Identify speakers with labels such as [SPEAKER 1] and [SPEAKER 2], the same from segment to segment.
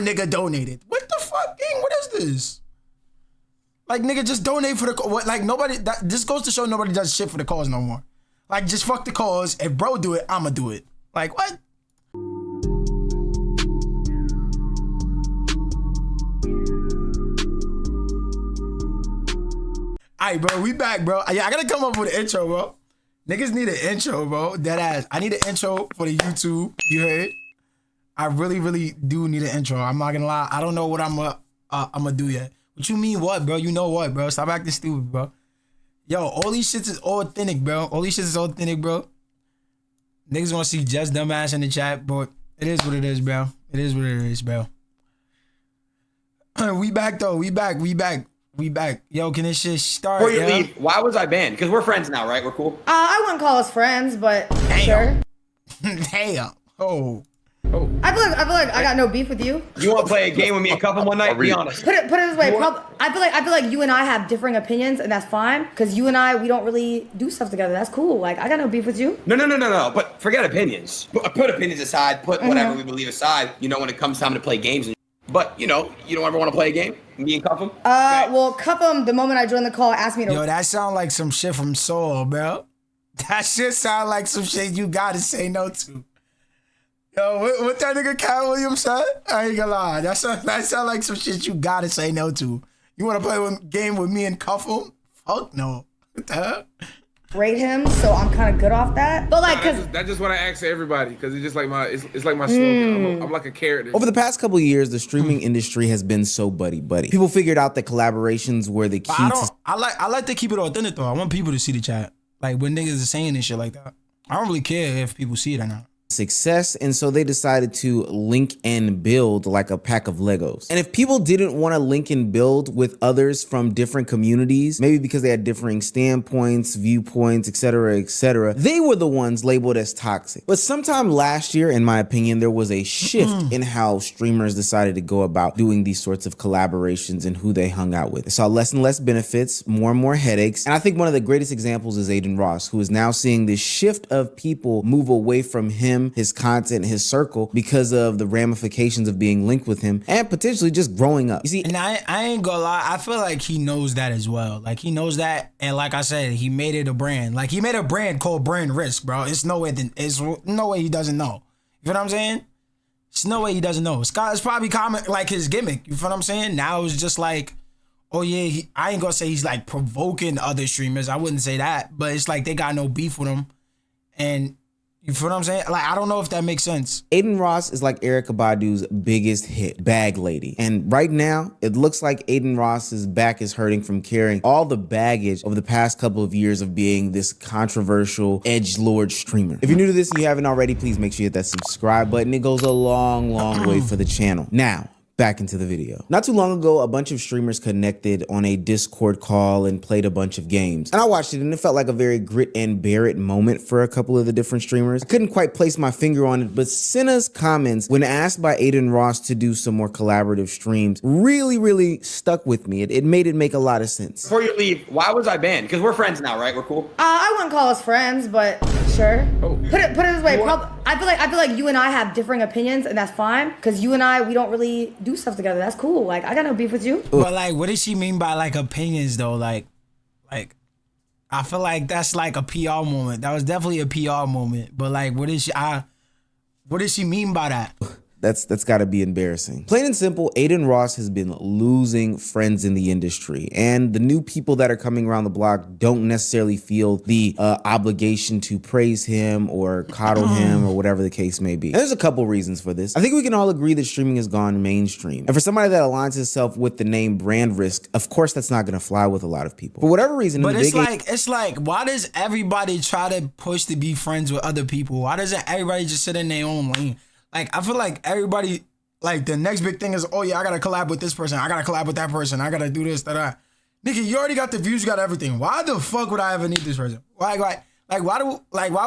[SPEAKER 1] nigga donated. What the fuck, gang? What is this? Like, nigga, just donate for the what? Like, nobody. This goes to show nobody does shit for the cause no more. Like, just fuck the cause. If bro do it, I'ma do it. Like, what? All right, bro, we back, bro. Yeah, I gotta come up with an intro, bro. Niggas need an intro, bro. Dead ass. I need an intro for the YouTube. You heard? I really, really do need an intro. I'm not gonna lie. I don't know what I'm gonna do yet. What you mean what, bro? You know what, bro? Stop acting stupid, bro. Yo, all these shits is authentic, bro. All these shits is authentic, bro. Niggas gonna see just dumbass in the chat, but it is what it is, bro. It is what it is, bro. We back, though. We back. Yo, can this shit start?
[SPEAKER 2] Before you leave, why was I banned? Because we're friends now, right? We're cool?
[SPEAKER 3] I wouldn't call us friends, but
[SPEAKER 1] Damn.
[SPEAKER 3] sure.
[SPEAKER 1] Damn. Oh.
[SPEAKER 3] I feel like I got no beef with you.
[SPEAKER 2] You want to play a game with me and Cuffin one night? Be honest.
[SPEAKER 3] Put it this way. I feel like you and I have differing opinions, and that's fine. Because you and I, we don't really do stuff together. That's cool. Like, I got no beef with you.
[SPEAKER 2] No. But forget opinions. Put opinions aside. Put whatever we believe aside. You know, when it comes time to play games. But, you know, you don't ever want to play a game? Me and Cuffin?
[SPEAKER 3] Well, Cuffin, the moment I joined the call, asked me to...
[SPEAKER 1] Yo, that sound like some shit from Soul, bro. That shit sound like some shit you gotta say no to. Yo, what that nigga Cat Williams said? I ain't gonna lie. That sound like some shit you gotta say no to. You wanna play a game with me and Cuffin? Fuck no. What the hell?
[SPEAKER 3] Rate him, so I'm kind of good off that. But like,
[SPEAKER 4] that's just what I ask everybody, because it's just like it's like my slogan. I'm like a character.
[SPEAKER 5] Over the past couple of years, the streaming industry has been so buddy. People figured out that collaborations were the key.
[SPEAKER 1] I like to keep it authentic though. I want people to see the chat, like when niggas are saying this shit like that. I don't really care if people see it or not.
[SPEAKER 5] Success, and so they decided to link and build like a pack of Legos. And if people didn't want to link and build with others from different communities, maybe because they had differing standpoints, viewpoints, etc., they were the ones labeled as toxic. But sometime last year, in my opinion, there was a shift in how streamers decided to go about doing these sorts of collaborations and who they hung out with. They saw less and less benefits, more and more headaches. And I think one of the greatest examples is Aiden Ross, who is now seeing this shift of people move away from him, his content, his circle, because of the ramifications of being linked with him and potentially just growing up. You see,
[SPEAKER 1] and I ain't gonna lie, I feel like he knows that as well. Like he knows that, and like I said, he made it a brand. Like he made a brand called Brand Risk, bro. It's no way he doesn't know. You feel what I'm saying? It's no way he doesn't know. It's probably common, like his gimmick. You feel what I'm saying? Now it's just like, oh yeah, I ain't gonna say he's like provoking other streamers. I wouldn't say that, but it's like they got no beef with him, and you feel what I'm saying? Like, I don't know if that makes sense.
[SPEAKER 5] Aiden Ross is like Erykah Badu's biggest hit, Bag Lady. And right now, it looks like Aiden Ross's back is hurting from carrying all the baggage over the past couple of years of being this controversial edgelord streamer. If you're new to this and you haven't already, please make sure you hit that subscribe button. It goes a long, long way for the channel. Now, back into the video. Not too long ago, a bunch of streamers connected on a Discord call and played a bunch of games. And I watched it and it felt like a very grit and bear it moment for a couple of the different streamers. I couldn't quite place my finger on it, but Senna's comments when asked by Aiden Ross to do some more collaborative streams really stuck with me. It made it make a lot of sense.
[SPEAKER 2] Before you leave, why was I banned? Because we're friends now, right? We're cool?
[SPEAKER 3] I wouldn't call us friends, but sure. Put it this way. I feel like you and I have differing opinions, and that's fine. Because you and I, we don't really do stuff together. That's cool. Like, I got no beef with you.
[SPEAKER 1] But like, what does she mean by like opinions though? Like I feel like that's like a PR moment. That was definitely a PR moment. But like, what does she mean by that?
[SPEAKER 5] That's gotta be embarrassing. Plain and simple, Aiden Ross has been losing friends in the industry, and the new people that are coming around the block don't necessarily feel the obligation to praise him or coddle him or whatever the case may be. And there's a couple reasons for this. I think we can all agree that streaming has gone mainstream. And for somebody that aligns itself with the name Brand Risk, of course that's not gonna fly with a lot of people. For whatever reason,
[SPEAKER 1] but it's like, why does everybody try to push to be friends with other people? Why doesn't everybody just sit in their own lane? Like, I feel like everybody, like, the next big thing is, oh, yeah, I got to collab with this person. I got to collab with that person. I got to do this, that. Nigga, you already got the views, you got everything. Why the fuck would I ever need this person? Why do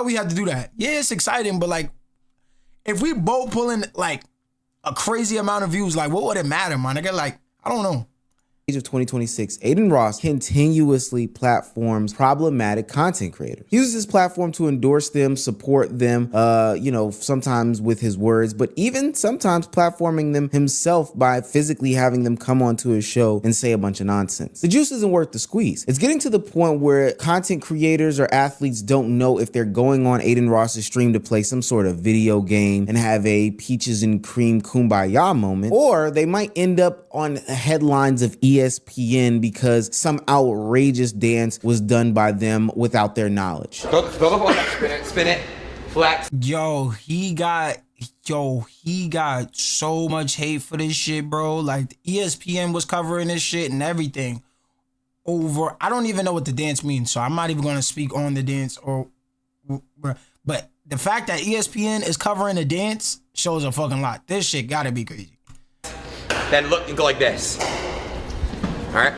[SPEAKER 1] we have to do that? Yeah, it's exciting, but, like, if we both pull in, like, a crazy amount of views, like, what would it matter, man? Nigga, like, I don't know.
[SPEAKER 5] of 2026, Adin Ross continuously platforms problematic content creators. He uses his platform to endorse them, support them, sometimes with his words, but even sometimes platforming them himself by physically having them come onto his show and say a bunch of nonsense. The juice isn't worth the squeeze. It's getting to the point where content creators or athletes don't know if they're going on Adin Ross's stream to play some sort of video game and have a peaches and cream kumbaya moment, or they might end up on headlines of ESPN because some outrageous dance was done by them without their knowledge.
[SPEAKER 2] Throw the ball, spin it, flex.
[SPEAKER 1] Yo, he got so much hate for this shit, bro. Like, ESPN was covering this shit and everything. I don't even know what the dance means, so I'm not even going to speak on the dance but the fact that ESPN is covering the dance shows a fucking lot. This shit gotta be crazy.
[SPEAKER 2] Then look and go like this. All right.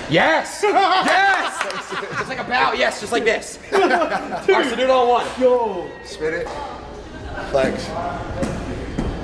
[SPEAKER 2] Yes! Yes! Just like a bow. Yes, just like this. All right, so do it all one.
[SPEAKER 4] Yo. Spin it. Flex.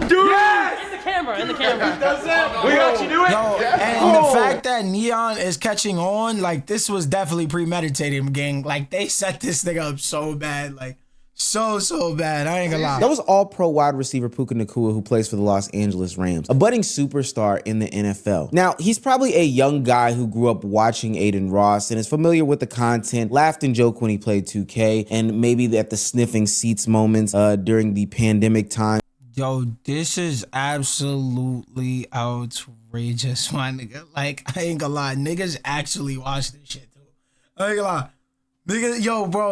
[SPEAKER 2] Do yes!
[SPEAKER 6] In the camera.
[SPEAKER 2] He does that. We got you do it.
[SPEAKER 1] Yo, and the fact that Neon is catching on, like, this was definitely premeditated, gang. Like, they set this thing up so bad, like, so bad. I ain't gonna lie.
[SPEAKER 5] That was all-pro wide receiver Puka Nacua, who plays for the Los Angeles Rams, a budding superstar in the NFL. Now, he's probably a young guy who grew up watching Adin Ross and is familiar with the content, laughed and joked when he played 2K, and maybe at the sniffing seats moments during the pandemic time.
[SPEAKER 1] Yo, this is absolutely outrageous, my nigga. Like, I ain't gonna lie. Niggas actually watch this shit, too. I ain't gonna lie.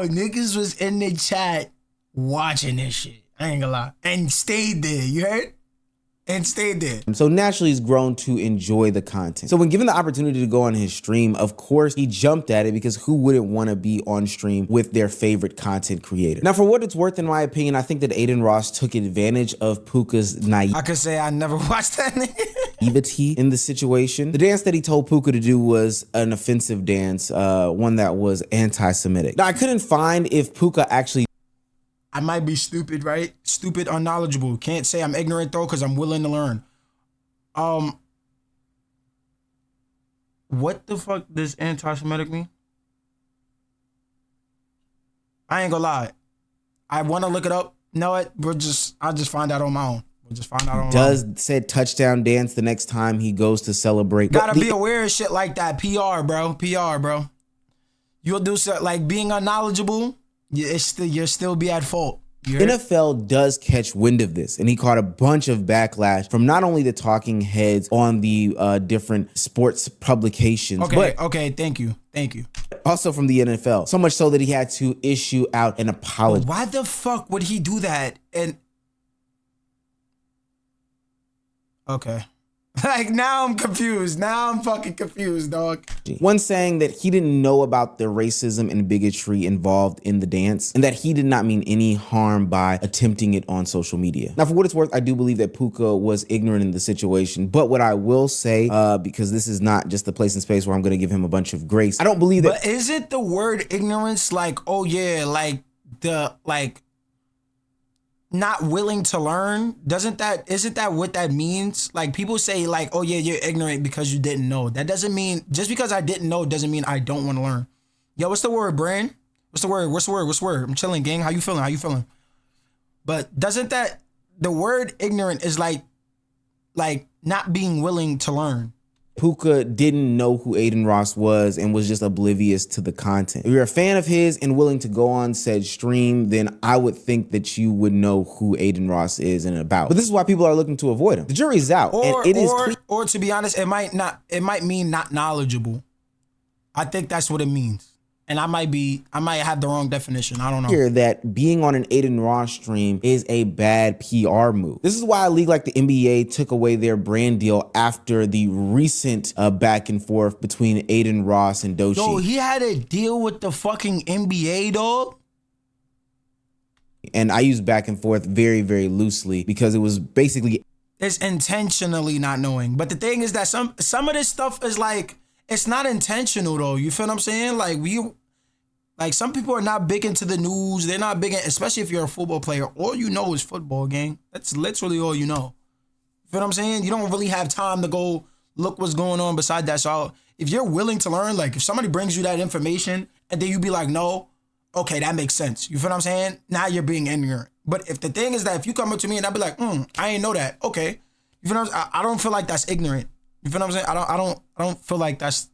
[SPEAKER 1] Niggas was in the chat watching this shit. I ain't gonna lie. And stayed there, you heard? And stayed there.
[SPEAKER 5] So naturally, he's grown to enjoy the content. So when given the opportunity to go on his stream, of course, he jumped at it because who wouldn't want to be on stream with their favorite content creator? Now, for what it's worth, in my opinion, I think that Adin Ross took advantage of Puka's naivety.
[SPEAKER 1] I could say I never watched that nigga.
[SPEAKER 5] In the situation. The dance that he told Puka to do was an offensive dance, one that was anti-Semitic. Now, I couldn't find if Puka actually...
[SPEAKER 1] I might be stupid, right? Stupid, unknowledgeable. Can't say I'm ignorant, though, because I'm willing to learn. What the fuck does anti-Semitic mean? I ain't gonna lie. I want to look it up. Know what? I'll just find out on my own. We'll just find out on my own.
[SPEAKER 5] Does said touchdown dance the next time he goes to celebrate.
[SPEAKER 1] Gotta be aware of shit like that. PR, bro. You'll do something like being unknowledgeable. You'll still be at fault.
[SPEAKER 5] NFL does catch wind of this, and he caught a bunch of backlash from not only the talking heads on the different sports publications,
[SPEAKER 1] Okay, thank you.
[SPEAKER 5] Also from the NFL. So much so that he had to issue out an apology.
[SPEAKER 1] Why the fuck would he do that? And okay. Like, now I'm confused. Now I'm fucking confused, dog.
[SPEAKER 5] One saying that he didn't know about the racism and bigotry involved in the dance, and that he did not mean any harm by attempting it on social media. Now, for what it's worth, I do believe that Puka was ignorant in the situation, but what I will say, because this is not just the place and space where I'm gonna give him a bunch of grace, I don't believe that—
[SPEAKER 1] But is it the word ignorance, like, oh yeah, like, not willing to learn? Isn't that what that means? Like, people say, like, oh yeah, you're ignorant because you didn't know. That doesn't mean, just because I didn't know doesn't mean I don't want to learn. Yo, what's the word, Brand? What's the word? I'm chilling, gang. How you feeling? But doesn't that, the word ignorant is like not being willing to learn.
[SPEAKER 5] Puka didn't know who Adin Ross was and was just oblivious to the content. If you're a fan of his and willing to go on said stream, then I would think that you would know who Adin Ross is and about. But this is why people are looking to avoid him. The jury's out.
[SPEAKER 1] Or to be honest, it might mean not knowledgeable. I think that's what it means. And I might have the wrong definition. I don't know.
[SPEAKER 5] Here that being on an Adin Ross stream is a bad PR move. This is why a league like the NBA took away their brand deal after the recent back and forth between Adin Ross and Doechii.
[SPEAKER 1] Yo, he had a deal with the fucking NBA, dog.
[SPEAKER 5] And I use back and forth very, very loosely because it was basically—
[SPEAKER 1] It's intentionally not knowing. But the thing is that some of this stuff is like, it's not intentional though. You feel what I'm saying? Like some people are not big into the news. They're not big, especially if you're a football player. All you know is football, gang. That's literally all you know. You feel what I'm saying? You don't really have time to go look what's going on beside that. So if you're willing to learn, like if somebody brings you that information and then you be like, no, okay, that makes sense. You feel what I'm saying? Now you're being ignorant. But if the thing is that if you come up to me and I be like, I ain't know that. Okay. You feel what I'm saying? I don't feel like that's ignorant. You feel what I'm saying? I don't feel like that's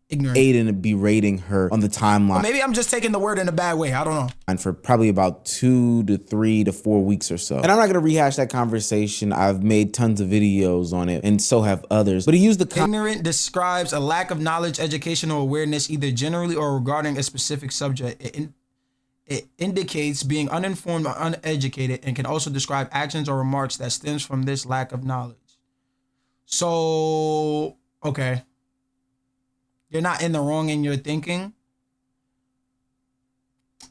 [SPEAKER 1] ignorant.
[SPEAKER 5] Aiden berating her on the timeline.
[SPEAKER 1] Or maybe I'm just taking the word in a bad way. I don't know.
[SPEAKER 5] And for probably about 2 to 3 to 4 weeks or so. And I'm not gonna rehash that conversation. I've made tons of videos on it, and so have others. But he used the
[SPEAKER 1] ignorant describes a lack of knowledge, education, or awareness, either generally or regarding a specific subject. It indicates being uninformed or uneducated, and can also describe actions or remarks that stems from this lack of knowledge. So, okay. You're not in the wrong in your thinking.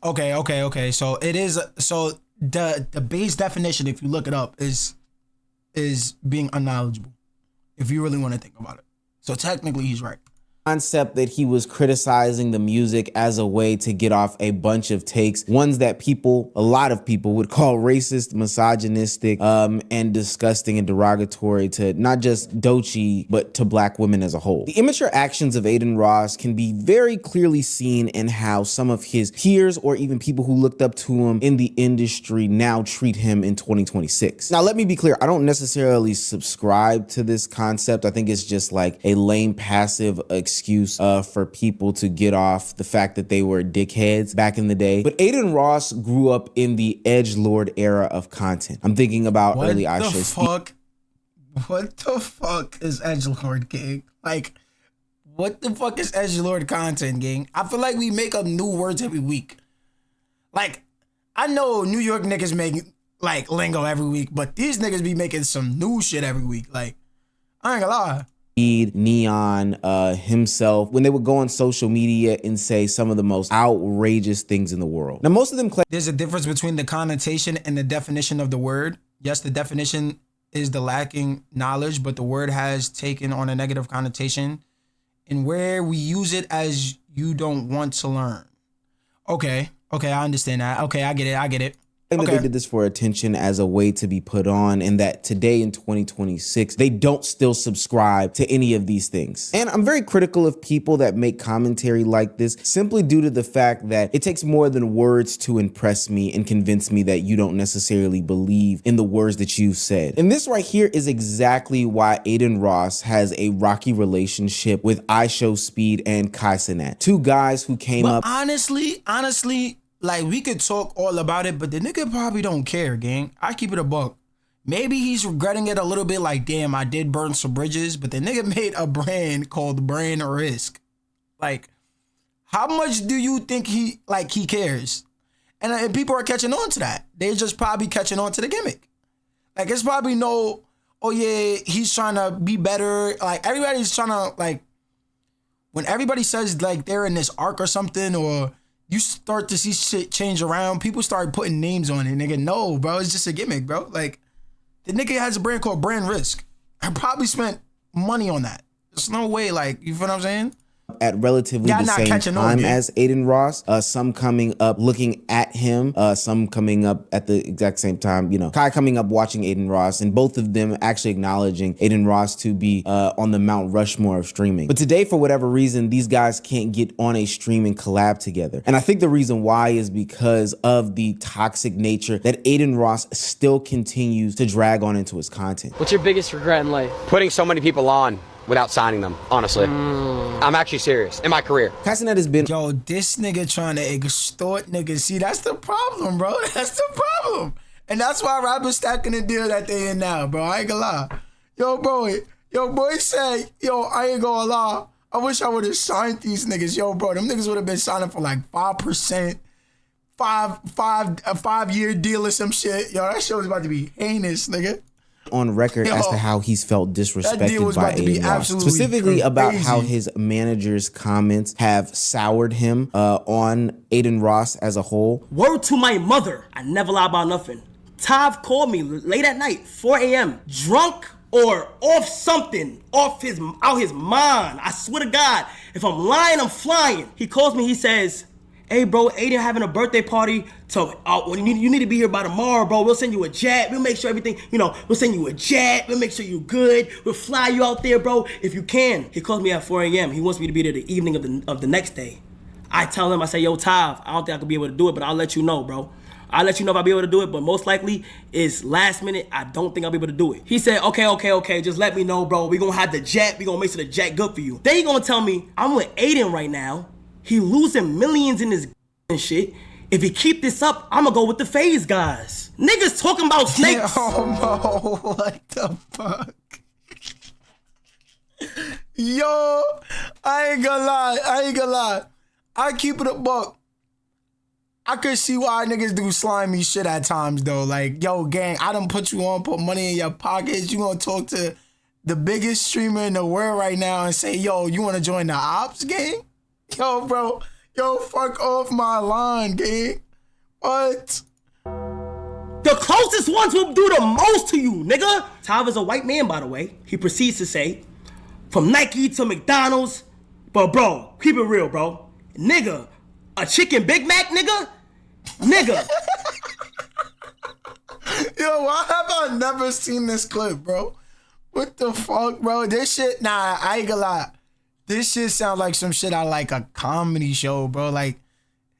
[SPEAKER 1] Okay. So it is. So the base definition, if you look it up, is being unknowledgeable. If you really want to think about it. So technically, he's right.
[SPEAKER 5] Concept that he was criticizing the music as a way to get off a bunch of takes, ones that a lot of people would call racist, misogynistic, and disgusting and derogatory to not just Doechii, but to black women as a whole. The immature actions of Adin Ross can be very clearly seen in how some of his peers or even people who looked up to him in the industry now treat him in 2026. Now, let me be clear. I don't necessarily subscribe to this concept. I think it's just like a lame, passive excuse for people to get off the fact that they were dickheads back in the day. But Adin Ross grew up in the edgelord era of content. I'm thinking about early iShow.
[SPEAKER 1] What the fuck is edgelord, gang? Like, what the fuck is edgelord content, gang? I feel like we make up new words every week. Like, I know New York niggas make like lingo every week, but these niggas be making some new shit every week. Like, I ain't gonna lie.
[SPEAKER 5] Neon, himself, when they would go on social media and say some of the most outrageous things in the world. Now, most of them claim
[SPEAKER 1] there's a difference between the connotation and the definition of the word. Yes, the definition is the lacking knowledge, but the word has taken on a negative connotation in where we use it as you don't want to learn. Okay, I understand that. Okay, I get it.
[SPEAKER 5] That they did this for attention as a way to be put on, and that today in 2026, they don't still subscribe to any of these things. And I'm very critical of people that make commentary like this simply due to the fact that it takes more than words to impress me and convince me that you don't necessarily believe in the words that you've said. And this right here is exactly why Adin Ross has a rocky relationship with iShowSpeed and Kai Cenat, two guys who came up.
[SPEAKER 1] Honestly, like, we could talk all about it, but the nigga probably don't care, gang. I keep it a buck. Maybe he's regretting it a little bit, like, damn, I did burn some bridges, but the nigga made a brand called Brand Risk. Like, how much do you think he cares? And people are catching on to that. They're just probably catching on to the gimmick. Like, it's probably oh yeah, he's trying to be better. Like, everybody's trying to, like, when everybody says, like, they're in this arc or something, or you start to see shit change around, people start putting names on it. Nigga, no, bro, it's just a gimmick, bro. Like, the nigga has a brand called Brand Risk. I probably spent money on that. There's no way, like, you feel what I'm saying?
[SPEAKER 5] At relatively the same time as Adin Ross, some coming up looking at him, some coming up at the exact same time, you know, Kai coming up watching Adin Ross, and both of them actually acknowledging Adin Ross to be on the Mount Rushmore of streaming. But today, for whatever reason, these guys can't get on a streaming collab together. And I think the reason why is because of the toxic nature that Adin Ross still continues to drag on into his content.
[SPEAKER 6] What's your biggest regret in life?
[SPEAKER 2] Putting so many people on without signing them, honestly. I'm actually serious in my career.
[SPEAKER 5] Kai Cenat has been...
[SPEAKER 1] Yo, this nigga trying to extort niggas. See, that's the problem, bro. That's the problem. And that's why rappers stacking the deal that they in now, bro. I ain't gonna lie. Yo, boy said, I ain't gonna lie. I wish I would have signed these niggas. Yo, bro, them niggas would have been signing for like 5%, a 5-year deal or some shit. Yo, that shit was about to be heinous, nigga.
[SPEAKER 5] On record as to how he's felt disrespected by Adin Ross. Specifically about how his manager's comments have soured him on Adin Ross as a whole.
[SPEAKER 6] Word to my mother, I never lie about nothing. Tav called me late at night, 4 a.m., drunk or off something, out his mind. I swear to God, if I'm lying, I'm flying. He calls me, he says, hey, bro, Aiden having a birthday party, so you need to be here by tomorrow, bro. We'll send you a jet. We'll make sure everything, we'll send you a jet. We'll make sure you're good. We'll fly you out there, bro, if you can. He calls me at 4 a.m. He wants me to be there the evening of the next day. I tell him, I say, yo, Tav, I don't think I could be able to do it, but I'll let you know, bro. I'll let you know if I'll be able to do it, but most likely it's last minute. I don't think I'll be able to do it. He said, okay, just let me know, bro. We gonna have the jet. We gonna make sure the jet good for you. Then he gonna tell me, I'm with Aiden right now. He losing millions in his and shit. If he keep this up, I'm gonna go with the FaZe guys. Niggas talking about snakes.
[SPEAKER 1] Oh, no. What the fuck? Yo, I ain't gonna lie. I keep it a buck. I could see why niggas do slimy shit at times though. Like, yo, gang, I done put you on, put money in your pockets. You gonna talk to the biggest streamer in the world right now and say, yo, you wanna join the ops, gang? Yo, bro, fuck off my line, gang. What?
[SPEAKER 6] The closest ones will do the most to you, nigga. Tav is a white man, by the way. He proceeds to say, from Nike to McDonald's, but bro, keep it real, bro. Nigga, a chicken Big Mac, nigga? Nigga.
[SPEAKER 1] Yo, why have I never seen this clip, bro? What the fuck, bro? This shit, nah, I ain't gonna lie. This shit sounds like some shit out like a comedy show, bro. Like,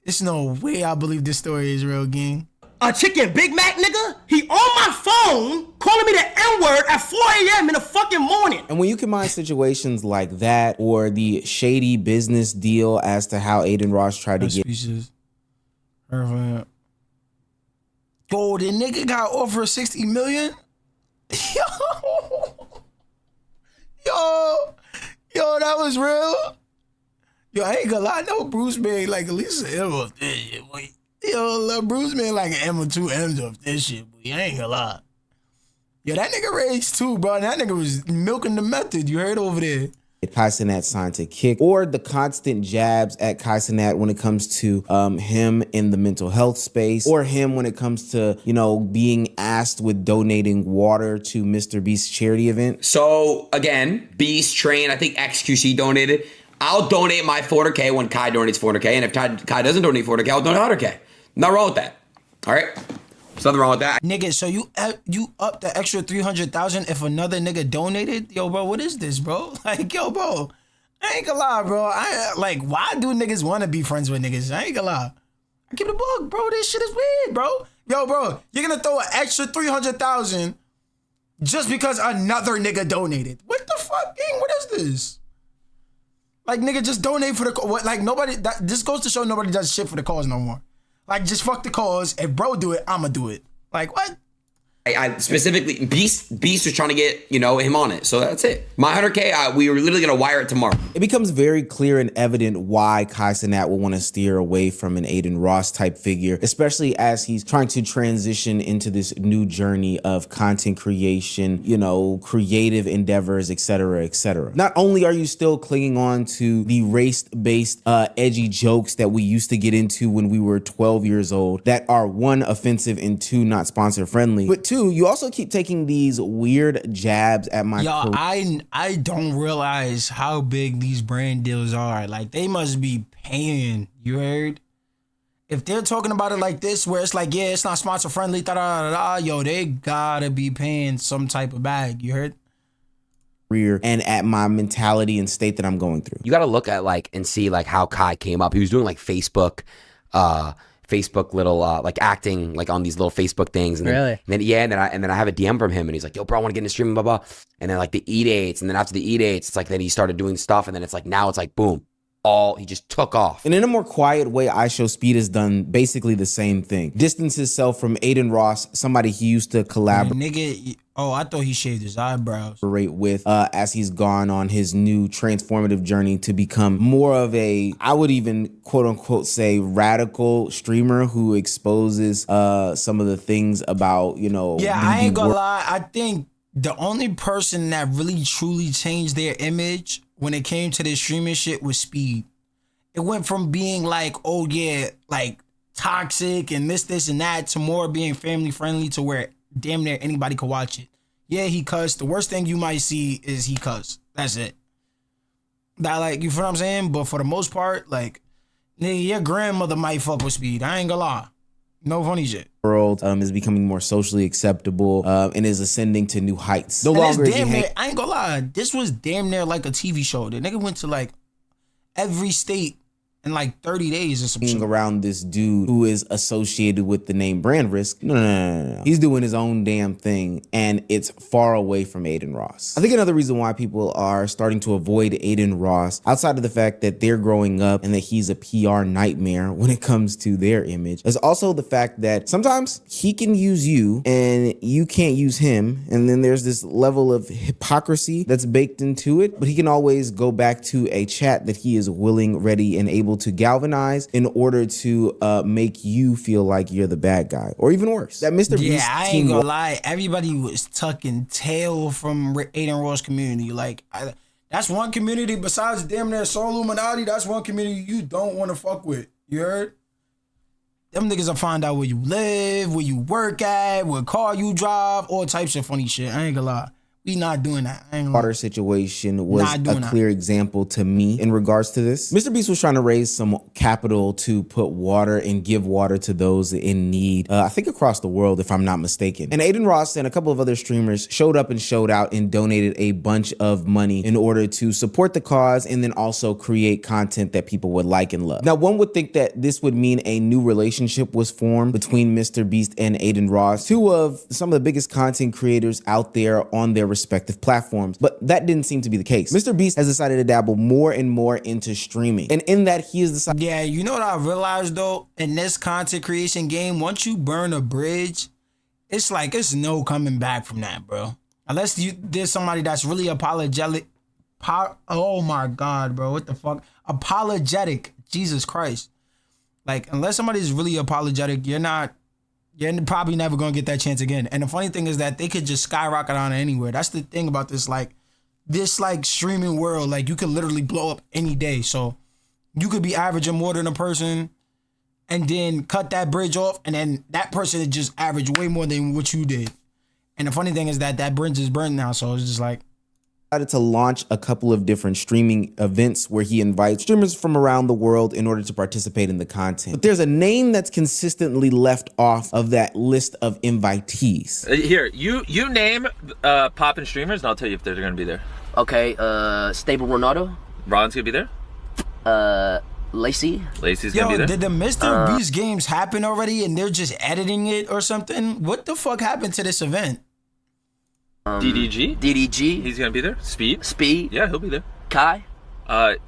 [SPEAKER 1] there's no way I believe this story is real, gang.
[SPEAKER 6] A chicken Big Mac, nigga? He on my phone calling me the N-word at 4 a.m. in the fucking morning.
[SPEAKER 5] And when you combine situations like that or the shady business deal as to how Aiden Ross tried to get...
[SPEAKER 1] Yo, the nigga got offered 60 million? Yo, that was real? Yo, I ain't gonna lie, no Bruce made like at least an M of this shit, boy. Yo, Bruce made like an M or 2 M's of this shit, boy. I ain't gonna lie. Yo, that nigga raised too, bro. That nigga was milking the method. You heard over there.
[SPEAKER 5] Kai Cenat signed to Kick, or the constant jabs at Kai Cenat when it comes to him in the mental health space, or him when it comes to, being asked with donating water to MrBeast's charity event.
[SPEAKER 2] So again, Beast, Train, I think XQC donated. I'll donate my 400K when Kai donates 400K, and if Kai doesn't donate 400K, I'll donate 100K. Nothing wrong with that. All right? There's nothing wrong with that.
[SPEAKER 1] Nigga, so you up the extra 300,000 if another nigga donated? Yo, bro, what is this, bro? Like, yo, bro, I ain't gonna lie, bro. Why do niggas want to be friends with niggas? I ain't gonna lie. I keep it a book, bro. This shit is weird, bro. Yo, bro, you're gonna throw an extra 300,000 just because another nigga donated. What the fuck, gang? What is this? Like, nigga, just donate for the cause. Like, nobody, this goes to show nobody does shit for the cause no more. Like, just fuck the cause. If bro do it, I'ma do it. Like, what?
[SPEAKER 2] I specifically, Beast was trying to get, him on it. So that's it. My 100K, we were literally going to wire it tomorrow.
[SPEAKER 5] It becomes very clear and evident why Kai Cenat will want to steer away from an Aiden Ross type figure, especially as he's trying to transition into this new journey of content creation, creative endeavors, etc., etc. Not only are you still clinging on to the race-based edgy jokes that we used to get into when we were 12 years old that are 1, offensive and 2, not sponsor friendly, but 2, you also keep taking these weird jabs at my
[SPEAKER 1] Yo, I don't realize how big these brand deals are. Like, they must be paying. You heard? If they're talking about it like this, where it's like, yeah, it's not sponsor friendly, yo, they gotta be paying some type of bag. You heard?
[SPEAKER 5] And at my mentality and state that I'm going through.
[SPEAKER 2] You got to look at and see how Kai came up. He was doing Facebook little acting on these little Facebook things, and
[SPEAKER 7] really?
[SPEAKER 2] And then I have a DM from him, and he's like, "Yo, bro, I want to get into streaming, blah blah." And then the E-dates, and then after the E-dates, it's then he started doing stuff, and then it's now it's boom, he just took off.
[SPEAKER 5] And in a more quiet way, I Show Speed has done basically the same thing. Distance himself from Aiden Ross, somebody he used to collaborate.
[SPEAKER 1] Nigga, I thought he shaved his eyebrows.
[SPEAKER 5] With as he's gone on his new transformative journey to become more of a, I would even quote unquote say, radical streamer who exposes some of the things about,
[SPEAKER 1] Yeah, I ain't gonna lie. I think the only person that really truly changed their image when it came to this streaming shit was Speed. It went from being oh yeah, toxic and this and that to more being family friendly to where damn near anybody could watch it. Yeah, he cussed. The worst thing you might see is he cussed. That's it. That you feel what I'm saying? But for the most part, Nigga, your grandmother might fuck with speed. I ain't gonna lie. No funny shit.
[SPEAKER 5] World is becoming more socially acceptable and is ascending to new heights. No
[SPEAKER 1] And
[SPEAKER 5] longer
[SPEAKER 1] it's
[SPEAKER 5] is he
[SPEAKER 1] damn near, I ain't gonna lie, this was damn near like a TV show. The nigga went to like every state in like 30 days or some shit.
[SPEAKER 5] Around this dude who is associated with the name Brand Risk. No. He's doing his own damn thing, and it's far away from Aiden Ross. I think another reason why people are starting to avoid Aiden Ross, outside of the fact that they're growing up and that he's a PR nightmare when it comes to their image, is also the fact that sometimes he can use you and you can't use him. And then there's this level of hypocrisy that's baked into it, but he can always go back to a chat that he is willing, ready, and able to galvanize in order to make you feel like you're the bad guy, or even worse. That MrBeast
[SPEAKER 1] Yeah, I ain't gonna lie. Everybody was tucking tail from Aiden Ross community. Like, that's one community besides damn near Soul Illuminati. That's one community you don't want to fuck with. You heard? Them niggas will find out where you live, where you work at, what car you drive, all types of funny shit. I ain't gonna lie. We not doing that. I ain't gonna
[SPEAKER 5] water situation was a
[SPEAKER 1] that.
[SPEAKER 5] clear example to me in regards to this. MrBeast was trying to raise some capital to put water and give water to those in need, I think across the world, if I'm not mistaken. And Aiden Ross and a couple of other streamers showed up and showed out and donated a bunch of money in order to support the cause and then also create content that people would like and love. Now, one would think that this would mean a new relationship was formed between MrBeast and Aiden Ross, two of some of the biggest content creators out there on their respective platforms, but that didn't seem to be the case. MrBeast has decided to dabble more and more into streaming, and in that he has decided.
[SPEAKER 1] Yeah, you know what I realized though? In this content creation game, once you burn a bridge, it's like it's no coming back from that, bro. Unless there's somebody that's really apologetic. Oh my God, bro, what the fuck? Apologetic, Jesus Christ. Like, unless somebody's really apologetic, you're probably never gonna get that chance again. And the funny thing is that they could just skyrocket on anywhere. That's the thing about this streaming world. Like, you could literally blow up any day. So you could be averaging more than a person and then cut that bridge off, and then that person would just average way more than what you did. And the funny thing is that bridge is burned now. So it's just like,
[SPEAKER 5] decided to launch a couple of different streaming events where he invites streamers from around the world in order to participate in the content. But there's a name that's consistently left off of that list of invitees.
[SPEAKER 7] Here, you name poppin' streamers, and I'll tell you if they're going to be there.
[SPEAKER 8] Okay, Stable Ronaldo.
[SPEAKER 7] Ron's going to be there.
[SPEAKER 8] Lacey's
[SPEAKER 7] going to be there.
[SPEAKER 1] Did the MrBeast games happen already and they're just editing it or something? What the fuck happened to this event?
[SPEAKER 7] DDG. He's going to be there. Speed. Yeah, he'll be there.
[SPEAKER 8] Kai.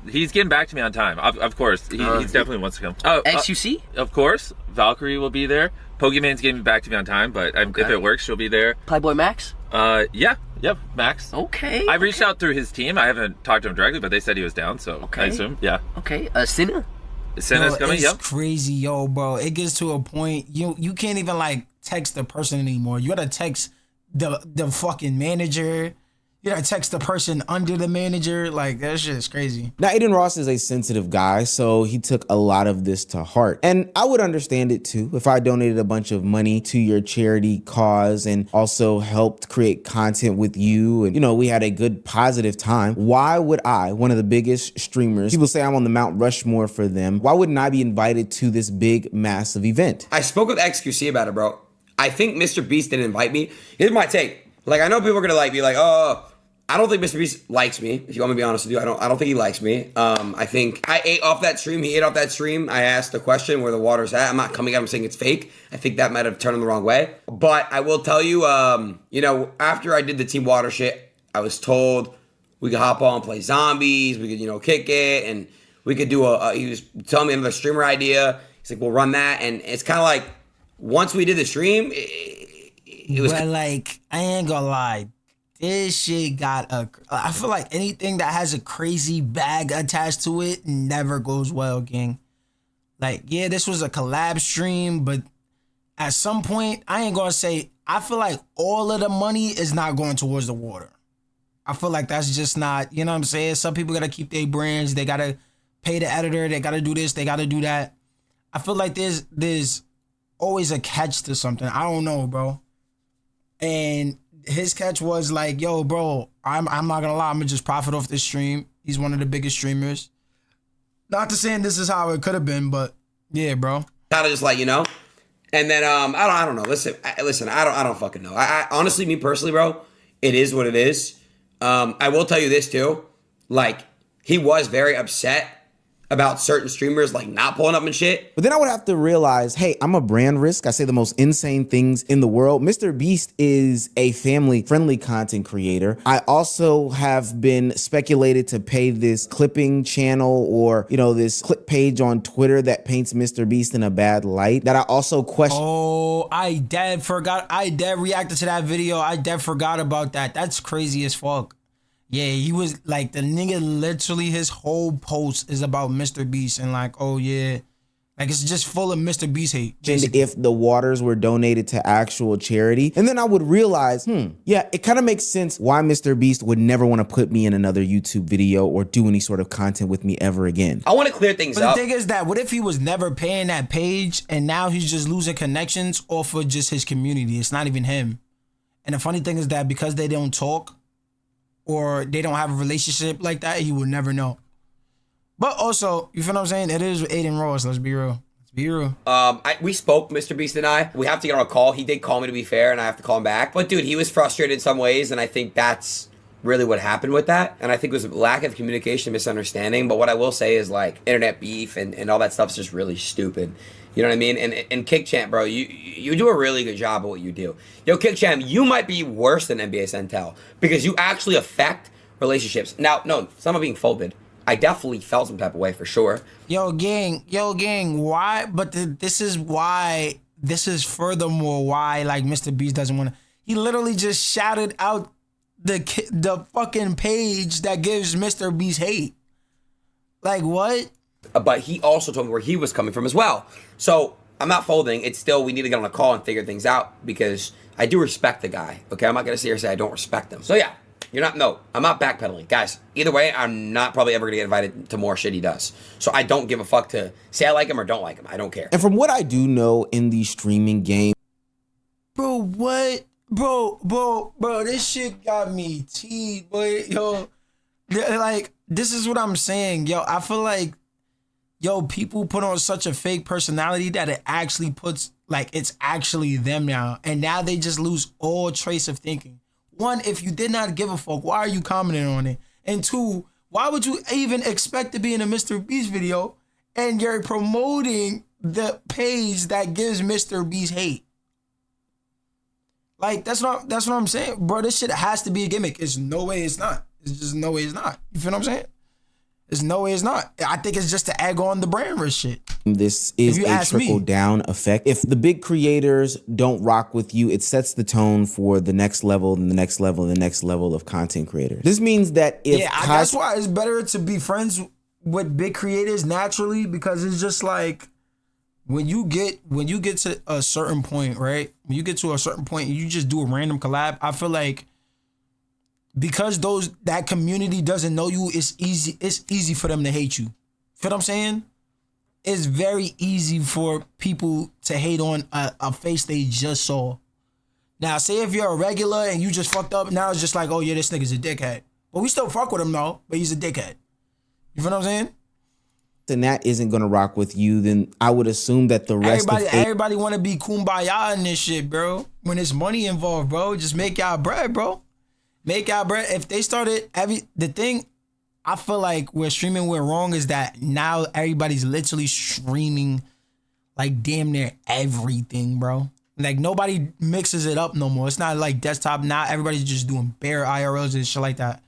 [SPEAKER 7] He's getting back to me on time. Of course. He definitely wants to come.
[SPEAKER 8] XUC?
[SPEAKER 7] Of course. Valkyrie will be there. Pokemon's getting back to me on time, but if it works, she'll be there.
[SPEAKER 8] Playboy Max?
[SPEAKER 7] Yep, Max.
[SPEAKER 8] Okay.
[SPEAKER 7] I reached out through his team. I haven't talked to him directly, but they said he was down, so I assume, yeah.
[SPEAKER 8] Okay, Senna's
[SPEAKER 7] coming,
[SPEAKER 1] it's
[SPEAKER 7] yep.
[SPEAKER 1] Crazy, yo, bro. It gets to a point, you can't even, like, text the person anymore. You gotta text the fucking manager. You gotta text the person under the manager. Like, that shit is crazy.
[SPEAKER 5] Now, Aiden Ross is a sensitive guy, so he took a lot of this to heart. And I would understand it too if I donated a bunch of money to your charity cause and also helped create content with you. And, we had a good positive time. Why would I, one of the biggest streamers, people say I'm on the Mount Rushmore for them, why wouldn't I be invited to this big, massive event?
[SPEAKER 2] I spoke with XQC about it, bro. I think MrBeast didn't invite me. Here's my take. Like, I know people are gonna be like, oh, I don't think MrBeast likes me. If you want me to be honest with you, I don't think he likes me. I think I ate off that stream. He ate off that stream. I asked the question where the water's at. I'm not coming at him saying it's fake. I think that might have turned him the wrong way. But I will tell you, after I did the Team Water shit, I was told we could hop on and play zombies. We could, kick it, and we could do he was telling me another streamer idea. He's like, we'll run that, and it's kind of like once we did the stream, it was.
[SPEAKER 1] But like, I ain't gonna lie. This shit I feel like anything that has a crazy bag attached to it never goes well, gang. Like, yeah, this was a collab stream, but at some point, I ain't gonna say, I feel like all of the money is not going towards the water. I feel like that's just not, you know what I'm saying? Some people gotta keep their brands, they gotta pay the editor, they gotta do this, they gotta do that. I feel like there's always a catch to something. I don't know, bro. And his catch was like, yo, bro, I'm not gonna lie, I'm gonna just profit off this stream. He's one of the biggest streamers. Not to saying this is how it could have been, but yeah, bro.
[SPEAKER 2] Kind of just like, you know. And then I don't know. Listen, I don't fucking know. I honestly, me personally, bro, it is what it is. I will tell you this too. Like, he was very upset about certain streamers like not pulling up and shit.
[SPEAKER 5] But then I would have to realize, hey, I'm a brand risk. I say the most insane things in the world. MrBeast is a family-friendly content creator. I also have been speculated to pay this clipping channel or, you know, this clip page on Twitter that paints MrBeast in a bad light that I also question.
[SPEAKER 1] Oh, I dead reacted to that video. I dead forgot about that. That's crazy as fuck. Yeah, he was like, the nigga literally, his whole post is about MrBeast and like, oh yeah, like it's just full of MrBeast hate.
[SPEAKER 5] And if the waters were donated to actual charity, and then I would realize, yeah, it kind of makes sense why MrBeast would never want to put me in another YouTube video or do any sort of content with me ever again.
[SPEAKER 2] I want to clear things up.
[SPEAKER 1] But the thing is that, what if he was never paying that page and now he's just losing connections off of just his community? It's not even him. And the funny thing is that because they don't talk, or they don't have a relationship like that, he would never know. But also, you feel what I'm saying? It is with Aiden Ross. Let's be real. Let's be real.
[SPEAKER 2] We spoke, MrBeast and I. We have to get on a call. He did call me, to be fair, and I have to call him back. But dude, he was frustrated in some ways, and I think that's really what happened with that. And I think it was a lack of communication, misunderstanding. But what I will say is, like, internet beef and all that stuff's just really stupid. You know what I mean? And KickChamp, bro, you do a really good job of what you do. Yo, KickChamp, you might be worse than NBA Centel because you actually affect relationships. Now, no, some are being folded. I definitely felt some type of way for sure.
[SPEAKER 1] Yo, gang, why? But this is why, this is furthermore why, like, MrBeast doesn't want to. He literally just shouted out the fucking page that gives MrBeast hate. Like, what?
[SPEAKER 2] But he also told me where he was coming from as well. So I'm not folding. It's still, we need to get on a call and figure things out because I do respect the guy. Okay, I'm not going to sit here and say I don't respect him. So yeah, I'm not backpedaling. Guys, either way, I'm not probably ever going to get invited to more shit he does. So I don't give a fuck to say I like him or don't like him. I don't care.
[SPEAKER 5] And from what I do know in the streaming game.
[SPEAKER 1] Bro, what? Bro, this shit got me teed, boy. Yo, like, this is what I'm saying. Yo, I feel like, yo, people put on such a fake personality that it actually puts, like, it's actually them now. And now they just lose all trace of thinking. One, if you did not give a fuck, why are you commenting on it? And two, why would you even expect to be in a MrBeast video and you're promoting the page that gives MrBeast hate? Like, that's what I'm saying. Bro, this shit has to be a gimmick. It's no way it's not. It's just no way it's not. You feel what I'm saying? There's no way it's not. I think it's just to egg on the brand risk shit.
[SPEAKER 5] This is a trickle-down effect. If the big creators don't rock with you, it sets the tone for the next level and the next level and the next level of content creators. This means that if
[SPEAKER 1] that's why it's better to be friends with big creators naturally, because it's just like when you get to a certain point, right? When you get to a certain point and you just do a random collab, I feel like because that community doesn't know you, it's easy for them to hate you. Feel what I'm saying? It's very easy for people to hate on a face they just saw. Now, say if you're a regular and you just fucked up, now it's just like, oh yeah, this nigga's a dickhead. But we still fuck with him though, but he's a dickhead. You feel what I'm saying?
[SPEAKER 5] And that isn't gonna rock with you, then I would assume that the rest
[SPEAKER 1] everybody want to be kumbaya in this shit, bro. When there's money involved, bro, just make y'all bread, bro. Make y'all bread. If they started the thing, I feel like where streaming went wrong is that now everybody's literally streaming like damn near everything, bro. Like nobody mixes it up no more. It's not like desktop. Now everybody's just doing bare IRLs and shit like that.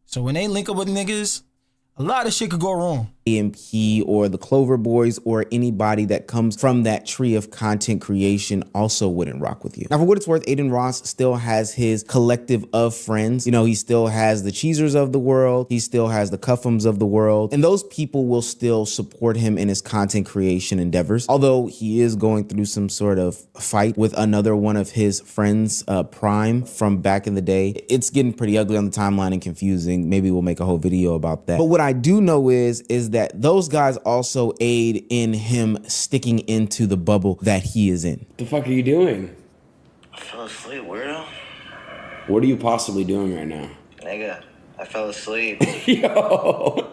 [SPEAKER 1] So when they link up with niggas, a lot of shit could go wrong.
[SPEAKER 5] AMP or the Clover Boys or anybody that comes from that tree of content creation also wouldn't rock with you. Now, for what it's worth, Aiden Ross still has his collective of friends. You know, he still has the Cheesers of the world. He still has the Cuffums of the world. And those people will still support him in his content creation endeavors. Although he is going through some sort of fight with another one of his friends, Prime, from back in the day. It's getting pretty ugly on the timeline and confusing. Maybe we'll make a whole video about that. But what I do know is that those guys also aid in him sticking into the bubble that he is in.
[SPEAKER 2] The fuck are you doing?
[SPEAKER 9] I fell asleep, weirdo.
[SPEAKER 2] What are you possibly doing right now?
[SPEAKER 9] Nigga, I fell asleep.
[SPEAKER 2] Yo.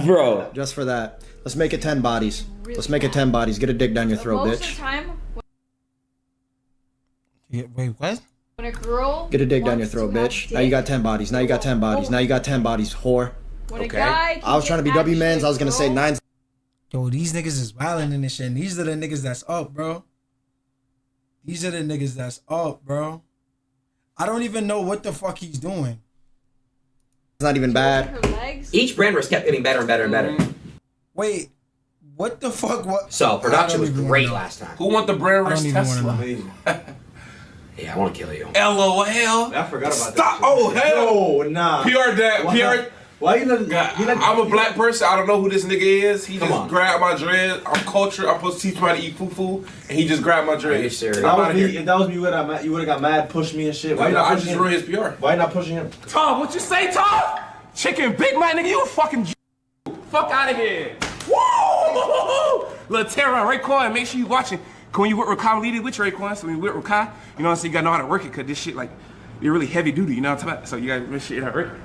[SPEAKER 2] Bro.
[SPEAKER 10] Just for that. Let's make it 10 bodies. Let's make it 10 bodies. Get a dick down your throat,
[SPEAKER 11] Most of
[SPEAKER 10] bitch.
[SPEAKER 11] the time,
[SPEAKER 1] Yeah, wait, what?
[SPEAKER 11] when a girl
[SPEAKER 10] Get a dick down your
[SPEAKER 11] wants
[SPEAKER 10] throat,
[SPEAKER 11] to have
[SPEAKER 10] bitch. Now you got 10 bodies. Now you got 10 bodies. Now you got 10 bodies, whore.
[SPEAKER 11] When a guy can
[SPEAKER 10] I was trying to be
[SPEAKER 11] get
[SPEAKER 10] W mans.
[SPEAKER 11] actually
[SPEAKER 10] I was gonna say
[SPEAKER 11] girl-
[SPEAKER 10] 9.
[SPEAKER 1] Yo, these niggas is wilding in this shit. And these are the niggas that's up, bro. These are the niggas that's up, bro. I don't even know what the fuck he's doing.
[SPEAKER 10] It's not even bad.
[SPEAKER 11] her legs.
[SPEAKER 2] Each brand risk kept getting better and better and better.
[SPEAKER 1] Wait, what the fuck? What?
[SPEAKER 2] So production was
[SPEAKER 1] I don't even
[SPEAKER 2] great
[SPEAKER 1] wanna know.
[SPEAKER 2] last time.
[SPEAKER 4] Who want the brand
[SPEAKER 1] I
[SPEAKER 4] risk
[SPEAKER 1] don't even
[SPEAKER 4] Tesla?
[SPEAKER 1] wanna know.
[SPEAKER 2] Yeah, I want to kill you.
[SPEAKER 4] LOL.
[SPEAKER 12] I forgot about
[SPEAKER 4] Stop.
[SPEAKER 12] that.
[SPEAKER 4] Oh, hell.
[SPEAKER 12] No, nah.
[SPEAKER 4] PR that. PR.
[SPEAKER 12] Why you not?
[SPEAKER 4] I'm a black person. I don't know who this nigga is. He
[SPEAKER 12] Come
[SPEAKER 4] just
[SPEAKER 12] on.
[SPEAKER 4] grabbed my dread. I'm cultured. I'm supposed to teach somebody to eat fufu, and he just grabbed my dread.
[SPEAKER 2] Are you serious?
[SPEAKER 12] If that was me, if that was me, you would have got mad, pushed me and shit. Why you not
[SPEAKER 4] I
[SPEAKER 12] pushing
[SPEAKER 4] just
[SPEAKER 12] him?
[SPEAKER 4] ruined his PR.
[SPEAKER 12] Why you not pushing him?
[SPEAKER 4] Tom, what you say, Tom? Chicken Big Mac, nigga, you a fucking fuck out of here. Woo! Little Tara, Raekwon, make sure you watching. When you with Rakai, lead it with Raekwon. So when you with Rakai, you know what I'm saying? You gotta know how to work it, cause this shit like you're really heavy duty. You know what I'm talking about? So you gotta make sure you know how to work it.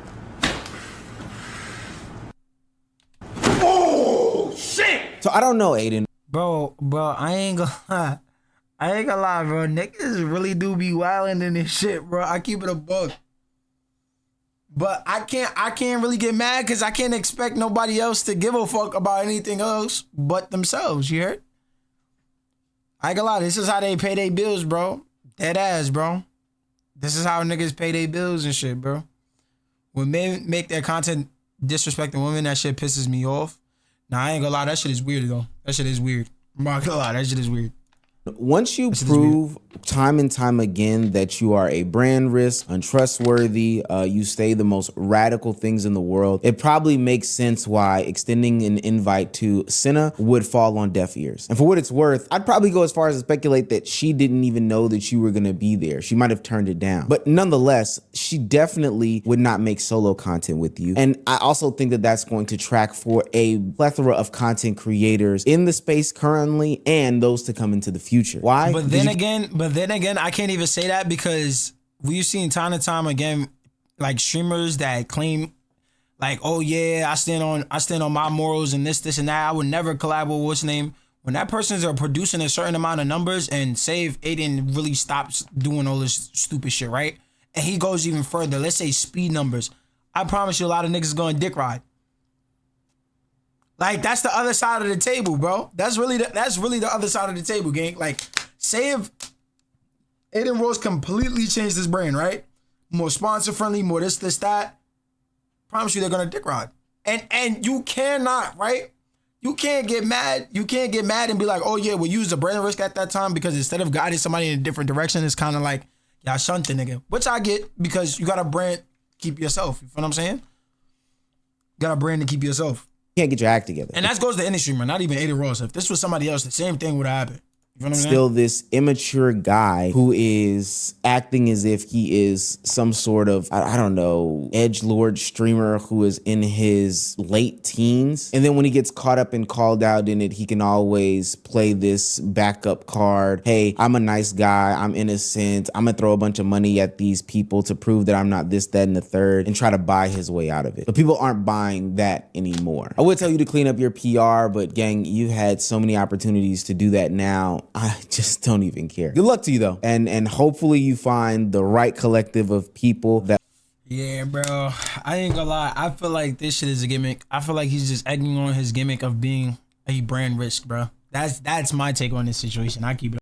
[SPEAKER 4] Oh shit!
[SPEAKER 5] So I don't know, Aiden.
[SPEAKER 1] Bro, I ain't gonna lie. I ain't gonna lie, bro. Niggas really do be wilding in this shit, bro. I keep it a buck. But I can't really get mad because I can't expect nobody else to give a fuck about anything else but themselves, you heard? I ain't gonna lie, this is how they pay their bills, bro. Dead ass, bro. This is how niggas pay their bills and shit, bro. When men make their content disrespecting women, that shit pisses me off. Nah, I ain't gonna lie, that shit is weird, though. That shit is weird. I'm not gonna lie, that shit is weird.
[SPEAKER 5] Once you prove time and time again that you are a brand risk, untrustworthy, you say the most radical things in the world, it probably makes sense why extending an invite to Senna would fall on deaf ears. And for what it's worth, I'd probably go as far as to speculate that she didn't even know that you were gonna be there. She might have turned it down. But nonetheless, she definitely would not make solo content with you. And I also think that that's going to track for a plethora of content creators in the space currently and those to come into the future. Why?
[SPEAKER 1] But then again, I can't even say that because we've seen time and time again, like streamers that claim, like, oh yeah, I stand on my morals and this and that. I would never collab with what's name. When that person's are producing a certain amount of numbers, and say if Aiden really stops doing all this stupid shit, right? And he goes even further. Let's say speed numbers. I promise you, a lot of niggas going dick ride. Like, that's the other side of the table, bro. That's really the other side of the table, gang. Like, say if Aiden Rose completely changed his brand, right? More sponsor friendly, more this, that. Promise you they're gonna dick ride. And you cannot, right? You can't get mad. You can't get mad and be like, oh yeah, we used a brand risk at that time because instead of guiding somebody in a different direction, it's kind of like, y'all shunt the nigga. Which I get because you got a brand, keep yourself. You feel what I'm saying? Got a brand to keep yourself.
[SPEAKER 5] Can't get your act together.
[SPEAKER 1] And that goes to any streamer, not even Aiden Ross. If this was somebody else, the same thing would happen. You know what I'm saying?
[SPEAKER 5] Still this immature guy who is acting as if he is some sort of, I don't know, edgelord streamer who is in his late teens. And then when he gets caught up and called out in it, he can always play this backup card. Hey, I'm a nice guy. I'm innocent. I'm gonna throw a bunch of money at these people to prove that I'm not this, that, and the third and try to buy his way out of it. But people aren't buying that anymore. I would tell you to clean up your PR, but gang, you had so many opportunities to do that now. I just don't even care. Good luck to you though. And hopefully you find the right collective of people that.
[SPEAKER 1] Yeah, bro. I ain't gonna lie. I feel like this shit is a gimmick. I feel like he's just egging on his gimmick of being a brand risk, bro. That's my take on this situation. I keep it